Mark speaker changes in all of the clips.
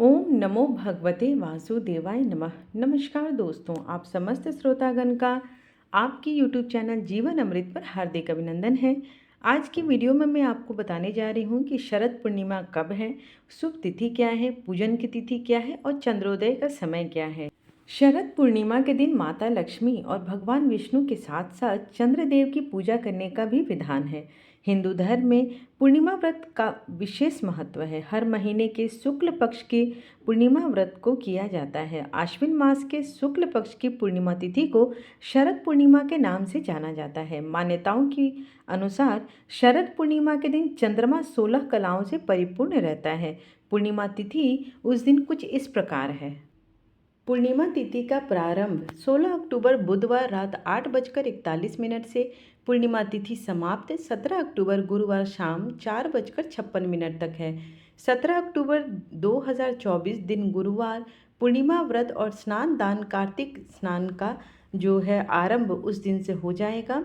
Speaker 1: ओम नमो भगवते वासुदेवाय नमः। नमस्कार दोस्तों, आप समस्त श्रोतागण का आपकी यूट्यूब चैनल जीवन अमृत पर हार्दिक अभिनंदन है। आज की वीडियो में मैं आपको बताने जा रही हूँ कि शरद पूर्णिमा कब है, शुभ तिथि क्या है, पूजन की तिथि क्या है और चंद्रोदय का समय क्या है। शरद पूर्णिमा के दिन माता लक्ष्मी और भगवान विष्णु के साथ साथ चंद्रदेव की पूजा करने का भी विधान है। हिंदू धर्म में पूर्णिमा व्रत का विशेष महत्व है। हर महीने के शुक्ल पक्ष के पूर्णिमा व्रत को किया जाता है। आश्विन मास के शुक्ल पक्ष की पूर्णिमा तिथि को शरद पूर्णिमा के नाम से जाना जाता है। मान्यताओं के अनुसार शरद पूर्णिमा के दिन चंद्रमा 16 कलाओं से परिपूर्ण रहता है। पूर्णिमा तिथि उस दिन कुछ इस प्रकार है। पूर्णिमा तिथि का प्रारंभ 16 अक्टूबर बुधवार रात 8:41 से पूर्णिमा तिथि समाप्त 17 अक्टूबर गुरुवार शाम 4:56 तक है। 17 अक्टूबर 2024 दिन गुरुवार पूर्णिमा व्रत और स्नान दान कार्तिक स्नान का जो है आरंभ उस दिन से हो जाएगा।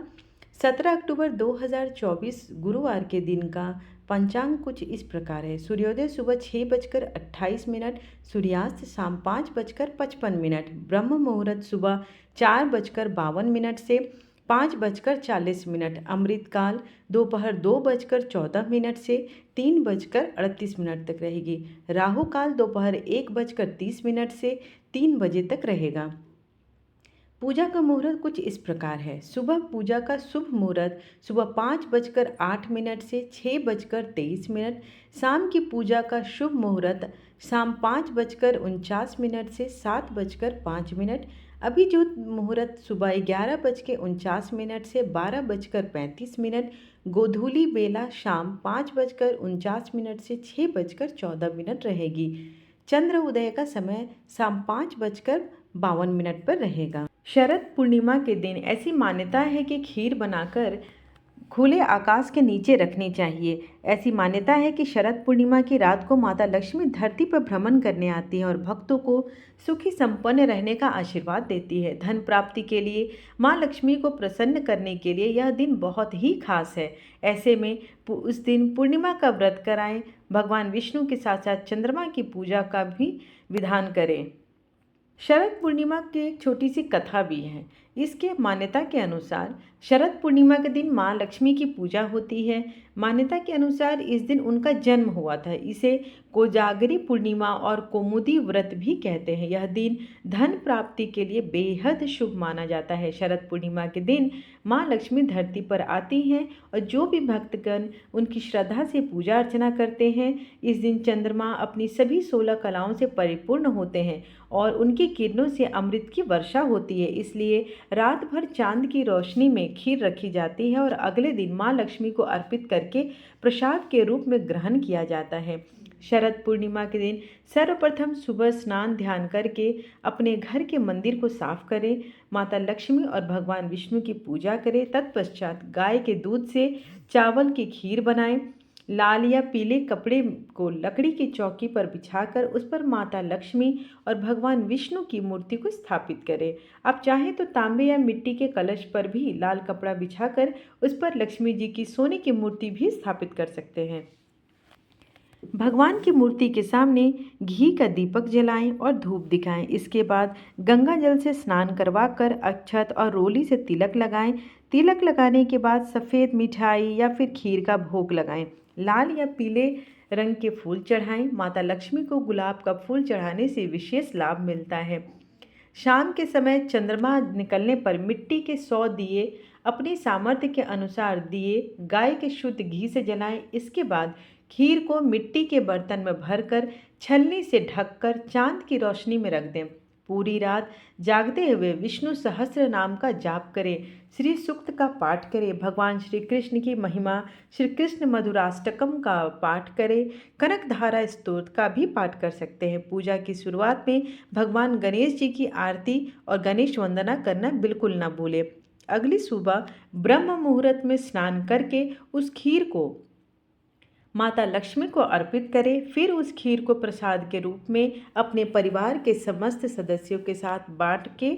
Speaker 1: 17 अक्टूबर 2024 गुरुवार के दिन का पंचांग कुछ इस प्रकार है। सूर्योदय सुबह 6:28, सूर्यास्त शाम 5:55, ब्रह्म मुहूर्त सुबह 4:52 से 5:40, अमृतकाल दोपहर 2:14 से 3:38 तक रहेगी। राहु काल दोपहर 1:30 से 3 बजे तक रहेगा। पूजा का मुहूर्त कुछ इस प्रकार है। सुबह पूजा का शुभ मुहूर्त सुबह 5:08 से 6:23, शाम की पूजा का शुभ मुहूर्त शाम 5:49 से 7:05, अभिजीत मुहूर्त सुबह 11:49 से 12:35, गोधूली बेला शाम 5:49 से 6:14 रहेगी। चंद्र उदय का समय शाम 5:52 पर रहेगा। शरद पूर्णिमा के दिन ऐसी मान्यता है कि खीर बनाकर खुले आकाश के नीचे रखनी चाहिए। ऐसी मान्यता है कि शरद पूर्णिमा की रात को माता लक्ष्मी धरती पर भ्रमण करने आती है और भक्तों को सुखी संपन्न रहने का आशीर्वाद देती है। धन प्राप्ति के लिए माँ लक्ष्मी को प्रसन्न करने के लिए यह दिन बहुत ही खास है। ऐसे में उस दिन पूर्णिमा का व्रत कराएं। भगवान विष्णु के साथ साथ चंद्रमा की पूजा का भी विधान करें। शरद पूर्णिमा की एक छोटी सी कथा भी है। इसके मान्यता के अनुसार शरद पूर्णिमा के दिन माँ लक्ष्मी की पूजा होती है। मान्यता के अनुसार इस दिन उनका जन्म हुआ था। इसे कोजागरी पूर्णिमा और कौमुदी व्रत भी कहते हैं। यह दिन धन प्राप्ति के लिए बेहद शुभ माना जाता है। शरद पूर्णिमा के दिन माँ लक्ष्मी धरती पर आती हैं और जो भी भक्तगण उनकी श्रद्धा से पूजा अर्चना करते हैं, इस दिन चंद्रमा अपनी सभी 16 कलाओं से परिपूर्ण होते हैं और उनकी किरणों से अमृत की वर्षा होती है। इसलिए रात भर चांद की रोशनी में खीर रखी जाती है और अगले दिन माँ लक्ष्मी को अर्पित करके प्रसाद के रूप में ग्रहण किया जाता है। शरद पूर्णिमा के दिन सर्वप्रथम सुबह स्नान ध्यान करके अपने घर के मंदिर को साफ करें, माता लक्ष्मी और भगवान विष्णु की पूजा करें। तत्पश्चात गाय के दूध से चावल की खीर बनाएं। लाल या पीले कपड़े को लकड़ी की चौकी पर बिछाकर उस पर माता लक्ष्मी और भगवान विष्णु की मूर्ति को स्थापित करें। आप चाहें तो तांबे या मिट्टी के कलश पर भी लाल कपड़ा बिछाकर उस पर लक्ष्मी जी की सोने की मूर्ति भी स्थापित कर सकते हैं। भगवान की मूर्ति के सामने घी का दीपक जलाएं और धूप दिखाएं। इसके बाद गंगा जल से स्नान करवाकर अक्षत और रोली से तिलक लगाएं। तिलक लगाने के बाद सफ़ेद मिठाई या फिर खीर का भोग लगाएं। लाल या पीले रंग के फूल चढ़ाएं। माता लक्ष्मी को गुलाब का फूल चढ़ाने से विशेष लाभ मिलता है। शाम के समय चंद्रमा निकलने पर मिट्टी के 100 दिए अपनी सामर्थ्य के अनुसार दिए गाय के शुद्ध घी से जलाएं। इसके बाद खीर को मिट्टी के बर्तन में भरकर छलनी से ढककर चांद की रोशनी में रख दें। पूरी रात जागते हुए विष्णु सहस्त्र नाम का जाप करें, श्री सूक्त का पाठ करें, भगवान श्री कृष्ण की महिमा, श्री कृष्ण मधुराष्टकम का पाठ करें, कनकधारा स्तोत्र का भी पाठ कर सकते हैं। पूजा की शुरुआत में भगवान गणेश जी की आरती और गणेश वंदना करना बिल्कुल न भूलें। अगली सुबह ब्रह्म मुहूर्त में स्नान करके उस खीर को माता लक्ष्मी को अर्पित करें। फिर उस खीर को प्रसाद के रूप में अपने परिवार के समस्त सदस्यों के साथ बांट के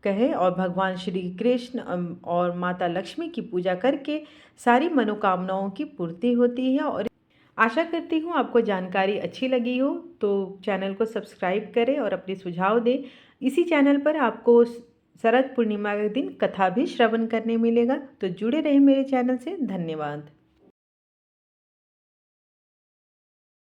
Speaker 1: कहें और भगवान श्री कृष्ण और माता लक्ष्मी की पूजा करके सारी मनोकामनाओं की पूर्ति होती है और आशा करती हूँ आपको जानकारी अच्छी लगी हो, तो चैनल को सब्सक्राइब करें और अपने सुझाव दें। इसी चैनल पर आपको शरद पूर्णिमा के दिन कथा भी श्रवण करने मिलेगा। तो जुड़े रहें मेरे चैनल से। धन्यवाद।